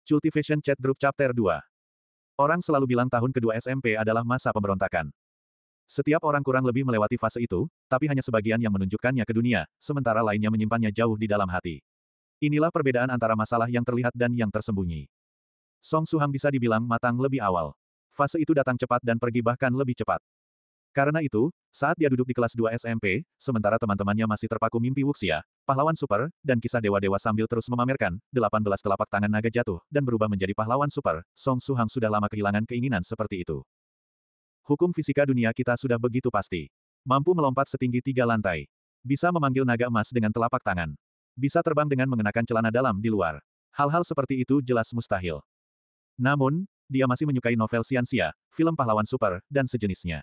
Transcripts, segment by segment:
Cultivation Chat Group Chapter 2. Orang selalu bilang tahun kedua SMP adalah masa pemberontakan. Setiap orang kurang lebih melewati fase itu, tapi hanya sebagian yang menunjukkannya ke dunia, sementara lainnya menyimpannya jauh di dalam hati. Inilah perbedaan antara masalah yang terlihat dan yang tersembunyi. Song Suhang bisa dibilang matang lebih awal. Fase itu datang cepat dan pergi bahkan lebih cepat. Karena itu, saat dia duduk di kelas 2 SMP, sementara teman-temannya masih terpaku mimpi wuxia, pahlawan super, dan kisah dewa-dewa sambil terus memamerkan, 18 telapak tangan naga jatuh, dan berubah menjadi pahlawan super, Song Suhang sudah lama kehilangan keinginan seperti itu. Hukum fisika dunia kita sudah begitu pasti. Mampu melompat setinggi 3 lantai. Bisa memanggil naga emas dengan telapak tangan. Bisa terbang dengan mengenakan celana dalam di luar. Hal-hal seperti itu jelas mustahil. Namun, dia masih menyukai novel siansia, film pahlawan super, dan sejenisnya.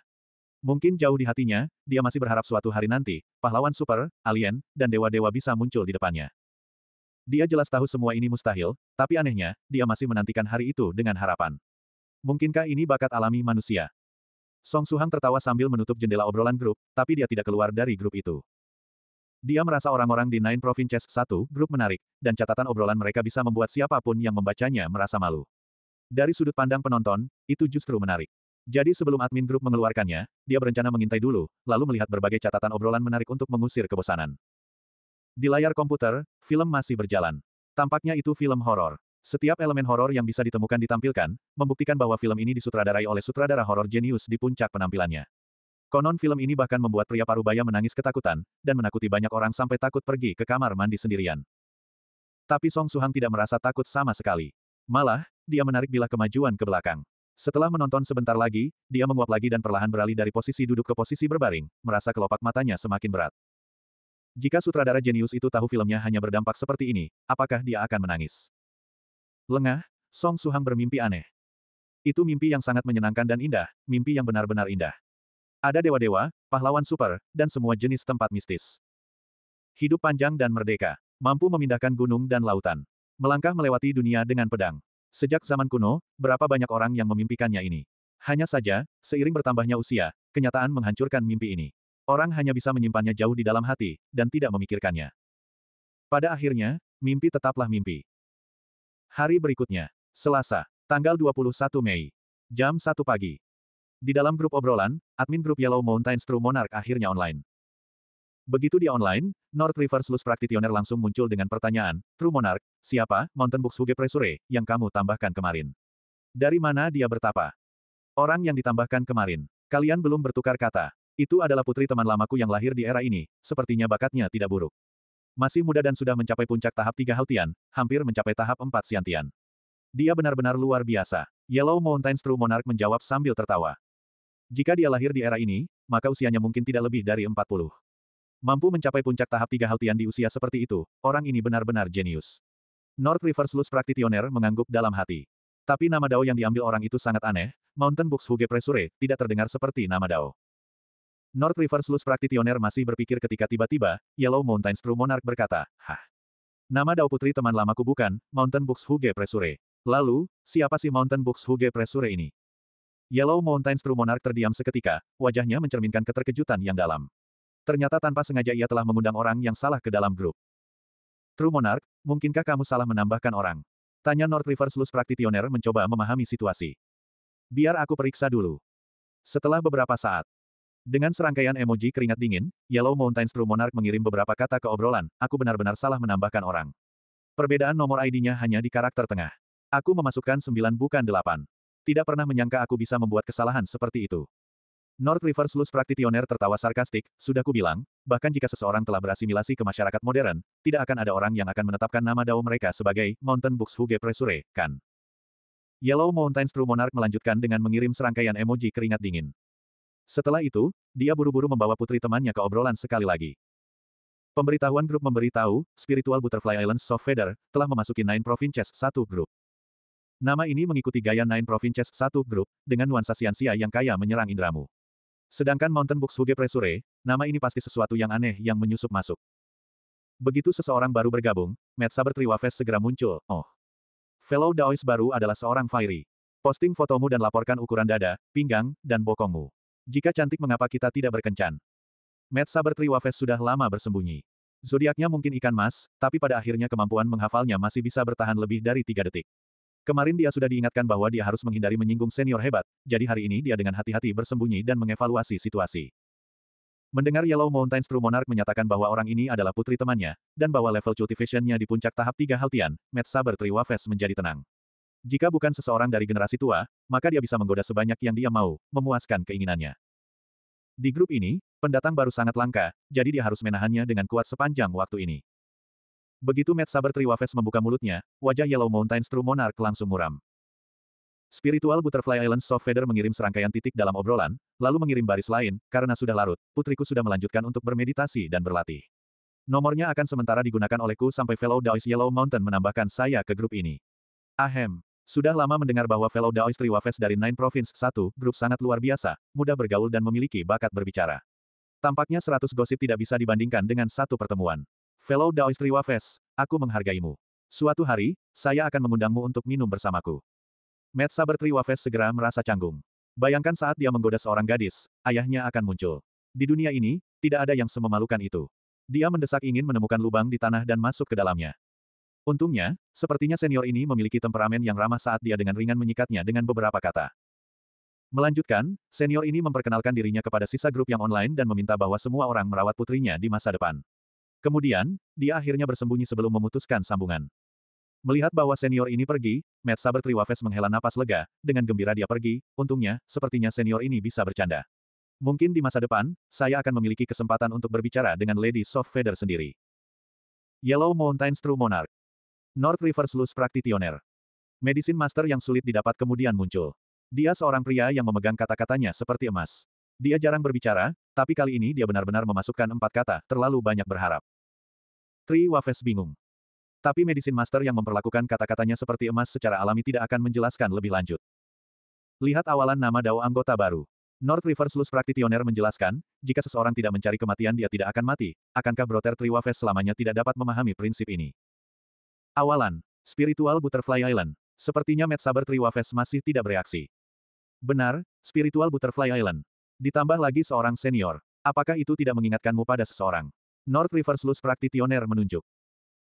Mungkin jauh di hatinya, dia masih berharap suatu hari nanti, pahlawan super, alien, dan dewa-dewa bisa muncul di depannya. Dia jelas tahu semua ini mustahil, tapi anehnya, dia masih menantikan hari itu dengan harapan. Mungkinkah ini bakat alami manusia? Song Suhang tertawa sambil menutup jendela obrolan grup, tapi dia tidak keluar dari grup itu. Dia merasa orang-orang di Nine Provinces 1 grup menarik, dan catatan obrolan mereka bisa membuat siapapun yang membacanya merasa malu. Dari sudut pandang penonton, itu justru menarik. Jadi sebelum admin grup mengeluarkannya, dia berencana mengintai dulu, lalu melihat berbagai catatan obrolan menarik untuk mengusir kebosanan. Di layar komputer, film masih berjalan. Tampaknya itu film horor. Setiap elemen horor yang bisa ditemukan ditampilkan, membuktikan bahwa film ini disutradarai oleh sutradara horor jenius di puncak penampilannya. Konon film ini bahkan membuat pria parubaya menangis ketakutan, dan menakuti banyak orang sampai takut pergi ke kamar mandi sendirian. Tapi Song Suhang tidak merasa takut sama sekali. Malah, dia menarik bilah kemajuan ke belakang. Setelah menonton sebentar lagi, dia menguap lagi dan perlahan beralih dari posisi duduk ke posisi berbaring, merasa kelopak matanya semakin berat. Jika sutradara jenius itu tahu filmnya hanya berdampak seperti ini, apakah dia akan menangis? Lengah, Song Suhang bermimpi aneh. Itu mimpi yang sangat menyenangkan dan indah, mimpi yang benar-benar indah. Ada dewa-dewa, pahlawan super, dan semua jenis tempat mistis. Hidup panjang dan merdeka, mampu memindahkan gunung dan lautan. Melangkah melewati dunia dengan pedang. Sejak zaman kuno, berapa banyak orang yang memimpikannya ini. Hanya saja, seiring bertambahnya usia, kenyataan menghancurkan mimpi ini. Orang hanya bisa menyimpannya jauh di dalam hati, dan tidak memikirkannya. Pada akhirnya, mimpi tetaplah mimpi. Hari berikutnya, Selasa, tanggal 21 Mei. Jam 1 pagi. Di dalam grup obrolan, admin grup Yellow Mountains True Monarch akhirnya online. Begitu dia online, North River Sluice Practitioner langsung muncul dengan pertanyaan, True Monarch, siapa, Mountain Books Huge Pressure, yang kamu tambahkan kemarin? Dari mana dia bertapa? Orang yang ditambahkan kemarin. Kalian belum bertukar kata. Itu adalah putri teman lamaku yang lahir di era ini, sepertinya bakatnya tidak buruk. Masih muda dan sudah mencapai puncak tahap 3 Hautian, hampir mencapai tahap 4 Xiantian. Dia benar-benar luar biasa. Yellow Mountains True Monarch menjawab sambil tertawa. Jika dia lahir di era ini, maka usianya mungkin tidak lebih dari 40. Mampu mencapai puncak tahap 3 Hautian di usia seperti itu, orang ini benar-benar jenius. North River Sluice Practitioner mengangguk dalam hati. Tapi nama Dao yang diambil orang itu sangat aneh, Mountain Books Huge Pressure, tidak terdengar seperti nama Dao. North River Sluice Practitioner masih berpikir ketika tiba-tiba, Yellow Mountains True Monarch berkata, hah. Nama Dao putri teman lamaku bukan, Mountain Books Huge Pressure. Lalu, siapa sih Mountain Books Huge Pressure ini? Yellow Mountains True Monarch terdiam seketika, wajahnya mencerminkan keterkejutan yang dalam. Ternyata tanpa sengaja ia telah mengundang orang yang salah ke dalam grup. True Monarch, mungkinkah kamu salah menambahkan orang? Tanya North River Sluice Practitioner mencoba memahami situasi. Biar aku periksa dulu. Setelah beberapa saat. Dengan serangkaian emoji keringat dingin, Yellow Mountains True Monarch mengirim beberapa kata ke obrolan, aku benar-benar salah menambahkan orang. Perbedaan nomor ID-nya hanya di karakter tengah. Aku memasukkan 9 bukan 8. Tidak pernah menyangka aku bisa membuat kesalahan seperti itu. North River Sluice Practitioner tertawa sarkastik, sudah kubilang, bahkan jika seseorang telah berasimilasi ke masyarakat modern, tidak akan ada orang yang akan menetapkan nama Dao mereka sebagai Mountain Books Huge Pressure, kan? Yellow Mountains True Monarch melanjutkan dengan mengirim serangkaian emoji keringat dingin. Setelah itu, dia buru-buru membawa putri temannya ke obrolan sekali lagi. Pemberitahuan grup memberitahu, Spiritual Butterfly Islands Soft Feather, telah memasuki Nine Provinces 1 grup. Nama ini mengikuti gaya Nine Provinces 1 grup, dengan nuansa siansia yang kaya menyerang indramu. Sedangkan Mountain Books Huge Pressure, nama ini pasti sesuatu yang aneh yang menyusup masuk. Begitu seseorang baru bergabung, Matt Saber Triwafes segera muncul, oh. Fellow Daoist baru adalah seorang Fairy. Posting fotomu dan laporkan ukuran dada, pinggang, dan bokongmu. Jika cantik mengapa kita tidak berkencan? Matt Saber Triwafes sudah lama bersembunyi. Zodiaknya mungkin ikan mas, tapi pada akhirnya kemampuan menghafalnya masih bisa bertahan lebih dari 3 detik. Kemarin dia sudah diingatkan bahwa dia harus menghindari menyinggung senior hebat, jadi hari ini dia dengan hati-hati bersembunyi dan mengevaluasi situasi. Mendengar Yellow Mountain True Monarch menyatakan bahwa orang ini adalah putri temannya, dan bahwa level cultivation-nya di puncak tahap 3 Haltian, Matt Saber Triwafes menjadi tenang. Jika bukan seseorang dari generasi tua, maka dia bisa menggoda sebanyak yang dia mau, memuaskan keinginannya. Di grup ini, pendatang baru sangat langka, jadi dia harus menahannya dengan kuat sepanjang waktu ini. Begitu Matt Saber Triwafes membuka mulutnya, wajah Yellow Mountain True Monarch langsung muram. Spiritual Butterfly Island Soft Feather mengirim serangkaian titik dalam obrolan, lalu mengirim baris lain, karena sudah larut, putriku sudah melanjutkan untuk bermeditasi dan berlatih. Nomornya akan sementara digunakan olehku sampai Fellow Daoist Yellow Mountain menambahkan saya ke grup ini. Ahem. Sudah lama mendengar bahwa Fellow Daoist Triwafes dari Nine Province 1, grup sangat luar biasa, mudah bergaul dan memiliki bakat berbicara. Tampaknya 100 gosip tidak bisa dibandingkan dengan satu pertemuan. Fellow Daoist Triwafes, aku menghargaimu. Suatu hari, saya akan mengundangmu untuk minum bersamaku. Matt Saber Triwafes segera merasa canggung. Bayangkan saat dia menggoda seorang gadis, ayahnya akan muncul. Di dunia ini, tidak ada yang sememalukan itu. Dia mendesak ingin menemukan lubang di tanah dan masuk ke dalamnya. Untungnya, sepertinya senior ini memiliki temperamen yang ramah saat dia dengan ringan menyikatnya dengan beberapa kata. Melanjutkan, senior ini memperkenalkan dirinya kepada sisa grup yang online dan meminta bahwa semua orang merawat putrinya di masa depan. Kemudian, dia akhirnya bersembunyi sebelum memutuskan sambungan. Melihat bahwa senior ini pergi, Matt Saber Triwafes menghela napas lega, dengan gembira dia pergi, untungnya, sepertinya senior ini bisa bercanda. Mungkin di masa depan, saya akan memiliki kesempatan untuk berbicara dengan Lady Soft Feather sendiri. Yellow Mountain True Monarch. North River Sluice Practitioner. Medicine Master yang sulit didapat kemudian muncul. Dia seorang pria yang memegang kata-katanya seperti emas. Dia jarang berbicara, tapi kali ini dia benar-benar memasukkan 4 kata, terlalu banyak berharap. Triwafes bingung. Tapi Medicine Master yang memperlakukan kata-katanya seperti emas secara alami tidak akan menjelaskan lebih lanjut. Lihat awalan nama Dao anggota baru. North River Sluice Practitioner menjelaskan, jika seseorang tidak mencari kematian dia tidak akan mati, akankah Brother Triwafes selamanya tidak dapat memahami prinsip ini? Awalan. Spiritual Butterfly Island. Sepertinya Matt Saber Triwafes masih tidak bereaksi. Benar, Spiritual Butterfly Island. Ditambah lagi seorang senior. Apakah itu tidak mengingatkanmu pada seseorang? North River Sluice Practitioner menunjuk.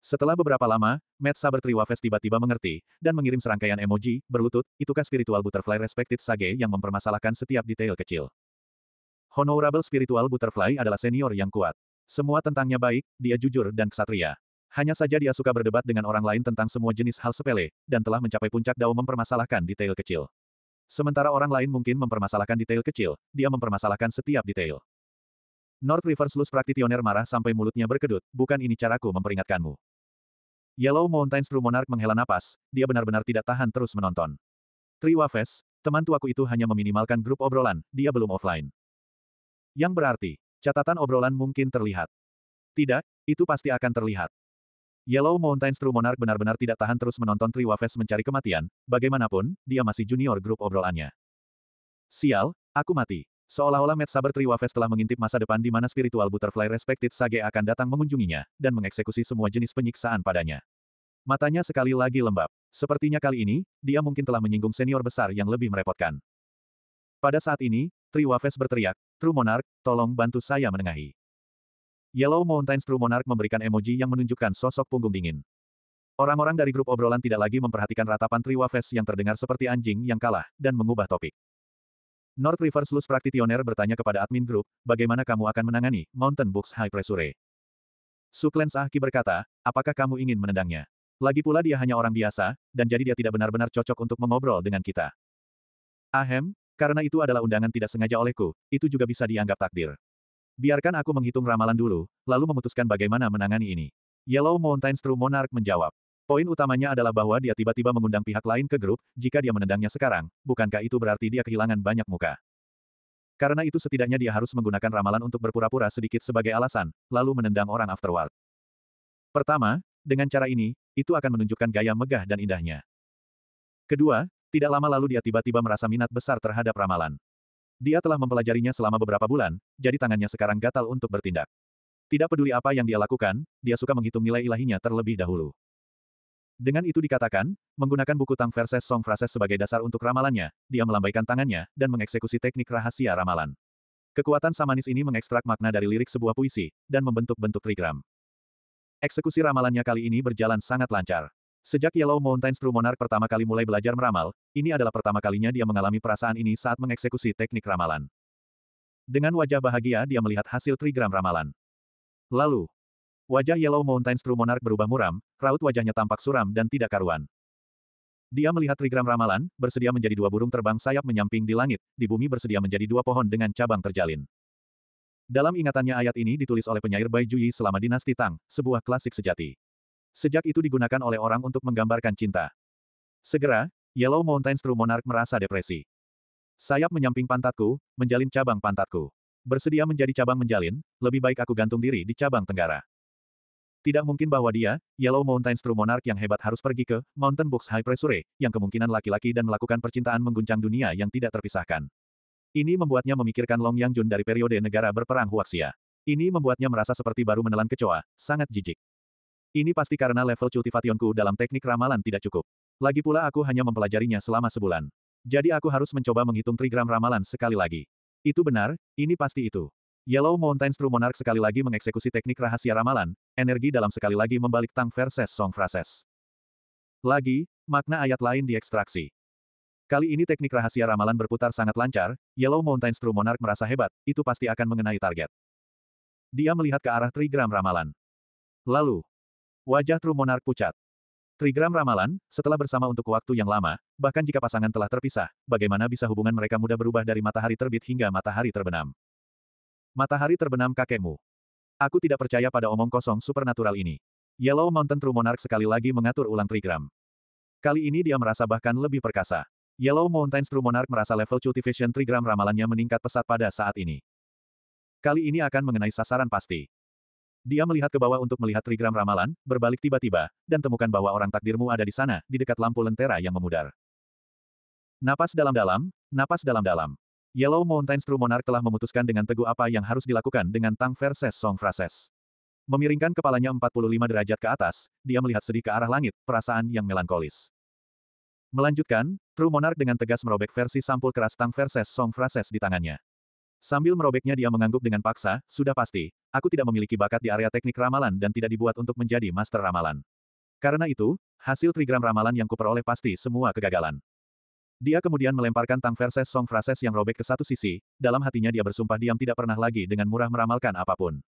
Setelah beberapa lama, Matt Saber Triwafes tiba-tiba mengerti, dan mengirim serangkaian emoji, berlutut, itukah Spiritual Butterfly Respected Sage yang mempermasalahkan setiap detail kecil. Honorable Spiritual Butterfly adalah senior yang kuat. Semua tentangnya baik, dia jujur dan ksatria. Hanya saja dia suka berdebat dengan orang lain tentang semua jenis hal sepele, dan telah mencapai puncak Dao mempermasalahkan detail kecil. Sementara orang lain mungkin mempermasalahkan detail kecil, dia mempermasalahkan setiap detail. North River Sluice Practitioner marah sampai mulutnya berkedut, bukan ini caraku memperingatkanmu. Yellow Mountain True Monarch menghela napas, dia benar-benar tidak tahan terus menonton. Triwafes, teman tuaku itu hanya meminimalkan grup obrolan, dia belum offline. Yang berarti, catatan obrolan mungkin terlihat. Tidak, itu pasti akan terlihat. Yellow Mountain True Monarch benar-benar tidak tahan terus menonton Triwafes mencari kematian, bagaimanapun, dia masih junior grup obrolannya. Sial, aku mati. Seolah-olah Matt Saber Triwafes telah mengintip masa depan di mana Spiritual Butterfly Respected Sage akan datang mengunjunginya, dan mengeksekusi semua jenis penyiksaan padanya. Matanya sekali lagi lembab. Sepertinya kali ini, dia mungkin telah menyinggung senior besar yang lebih merepotkan. Pada saat ini, Triwafes berteriak, True Monarch, tolong bantu saya menengahi. Yellow Mountain True Monarch memberikan emoji yang menunjukkan sosok punggung dingin. Orang-orang dari grup obrolan tidak lagi memperhatikan ratapan Triwafes yang terdengar seperti anjing yang kalah, dan mengubah topik. North River Sluice Practitioner bertanya kepada admin grup, bagaimana kamu akan menangani Mountain Books High Pressure? Suklens Ahki berkata, apakah kamu ingin menendangnya? Lagi pula dia hanya orang biasa, dan jadi dia tidak benar-benar cocok untuk mengobrol dengan kita. Ahem, karena itu adalah undangan tidak sengaja olehku, itu juga bisa dianggap takdir. Biarkan aku menghitung ramalan dulu, lalu memutuskan bagaimana menangani ini. Yellow Mountain True Monarch menjawab. Poin utamanya adalah bahwa dia tiba-tiba mengundang pihak lain ke grup, jika dia menendangnya sekarang, bukankah itu berarti dia kehilangan banyak muka? Karena itu setidaknya dia harus menggunakan ramalan untuk berpura-pura sedikit sebagai alasan, lalu menendang orang afterward. Pertama, dengan cara ini, itu akan menunjukkan gaya megah dan indahnya. Kedua, tidak lama lalu dia tiba-tiba merasa minat besar terhadap ramalan. Dia telah mempelajarinya selama beberapa bulan, jadi tangannya sekarang gatal untuk bertindak. Tidak peduli apa yang dia lakukan, dia suka menghitung nilai ilahinya terlebih dahulu. Dengan itu dikatakan, menggunakan buku Tang versus Song Phrases sebagai dasar untuk ramalannya, dia melambaikan tangannya, dan mengeksekusi teknik rahasia ramalan. Kekuatan samanis ini mengekstrak makna dari lirik sebuah puisi, dan membentuk bentuk trigram. Eksekusi ramalannya kali ini berjalan sangat lancar. Sejak Yellow Mountain True Monarch pertama kali mulai belajar meramal, ini adalah pertama kalinya dia mengalami perasaan ini saat mengeksekusi teknik ramalan. Dengan wajah bahagia dia melihat hasil trigram ramalan. Lalu, wajah Yellow Mountain True Monarch berubah muram, raut wajahnya tampak suram dan tidak karuan. Dia melihat trigram ramalan, bersedia menjadi dua burung terbang sayap menyamping di langit, di bumi bersedia menjadi dua pohon dengan cabang terjalin. Dalam ingatannya ayat ini ditulis oleh penyair Bai Juyi selama dinasti Tang, sebuah klasik sejati. Sejak itu digunakan oleh orang untuk menggambarkan cinta. Segera, Yellow Mountain True Monarch merasa depresi. Sayap menyamping pantatku, menjalin cabang pantatku. Bersedia menjadi cabang menjalin, lebih baik aku gantung diri di cabang tenggara. Tidak mungkin bahwa dia, Yellow Mountain True Monarch yang hebat harus pergi ke Mountain Books High Pressure, yang kemungkinan laki-laki dan melakukan percintaan mengguncang dunia yang tidak terpisahkan. Ini membuatnya memikirkan Long Yangjun dari periode negara berperang Huaxia. Ini membuatnya merasa seperti baru menelan kecoa, sangat jijik. Ini pasti karena level cultivationku dalam teknik ramalan tidak cukup. Lagi pula aku hanya mempelajarinya selama sebulan. Jadi aku harus mencoba menghitung trigram ramalan sekali lagi. Itu benar, ini pasti itu. Yellow Mountain True Monarch sekali lagi mengeksekusi teknik rahasia ramalan, energi dalam sekali lagi membalik Tang versus Song Phrases. Lagi, makna ayat lain diekstraksi. Kali ini teknik rahasia ramalan berputar sangat lancar, Yellow Mountain True Monarch merasa hebat, itu pasti akan mengenai target. Dia melihat ke arah trigram ramalan. Lalu, wajah True Monarch pucat. Trigram ramalan, setelah bersama untuk waktu yang lama, bahkan jika pasangan telah terpisah, bagaimana bisa hubungan mereka mudah berubah dari matahari terbit hingga matahari terbenam? Matahari terbenam kakekmu. Aku tidak percaya pada omong kosong supernatural ini. Yellow Mountain True Monarch sekali lagi mengatur ulang trigram. Kali ini dia merasa bahkan lebih perkasa. Yellow Mountain True Monarch merasa level cultivation trigram ramalannya meningkat pesat pada saat ini. Kali ini akan mengenai sasaran pasti. Dia melihat ke bawah untuk melihat trigram ramalan, berbalik tiba-tiba, dan temukan bahwa orang takdirmu ada di sana, di dekat lampu lentera yang memudar. Napas dalam-dalam, napas dalam-dalam. Yellow Mountain True Monarch telah memutuskan dengan teguh apa yang harus dilakukan dengan Tang versus Song Phrases. Memiringkan kepalanya 45 derajat ke atas, dia melihat sedih ke arah langit, perasaan yang melankolis. Melanjutkan, True Monarch dengan tegas merobek versi sampul keras Tang versus Song Phrases di tangannya. Sambil merobeknya dia mengangguk dengan paksa, sudah pasti, aku tidak memiliki bakat di area teknik ramalan dan tidak dibuat untuk menjadi master ramalan. Karena itu, hasil trigram ramalan yang kuperoleh pasti semua kegagalan. Dia kemudian melemparkan Tang versus Song Phrases yang robek ke satu sisi, dalam hatinya dia bersumpah diam tidak pernah lagi dengan murah meramalkan apapun.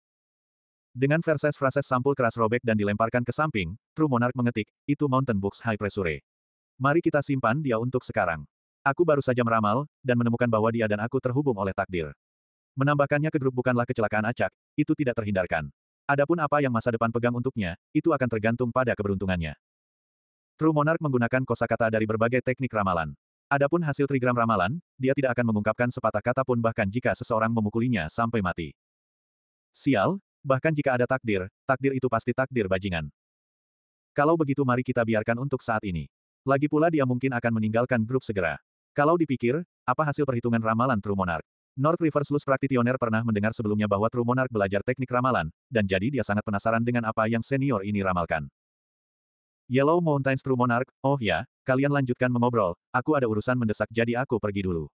Dengan versus Phrases sampul keras robek dan dilemparkan ke samping, True Monarch mengetik, itu Mountain Books High Pressure. Mari kita simpan dia untuk sekarang. Aku baru saja meramal, dan menemukan bahwa dia dan aku terhubung oleh takdir. Menambahkannya ke grup bukanlah kecelakaan acak, itu tidak terhindarkan. Adapun apa yang masa depan pegang untuknya, itu akan tergantung pada keberuntungannya. True Monarch menggunakan kosakata dari berbagai teknik ramalan. Adapun hasil trigram ramalan, dia tidak akan mengungkapkan sepatah kata pun bahkan jika seseorang memukulinya sampai mati. Sial, bahkan jika ada takdir, takdir itu pasti takdir bajingan. Kalau begitu mari kita biarkan untuk saat ini. Lagi pula dia mungkin akan meninggalkan grup segera. Kalau dipikir, apa hasil perhitungan ramalan True Monarch? North River Sluice Practitioner pernah mendengar sebelumnya bahwa True Monarch belajar teknik ramalan, dan jadi dia sangat penasaran dengan apa yang senior ini ramalkan. Yellow Mountain True Monarch, oh ya, kalian lanjutkan mengobrol, aku ada urusan mendesak jadi aku pergi dulu.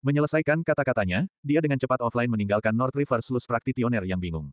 Menyelesaikan kata-katanya, dia dengan cepat offline meninggalkan North River Sluice Practitioner yang bingung.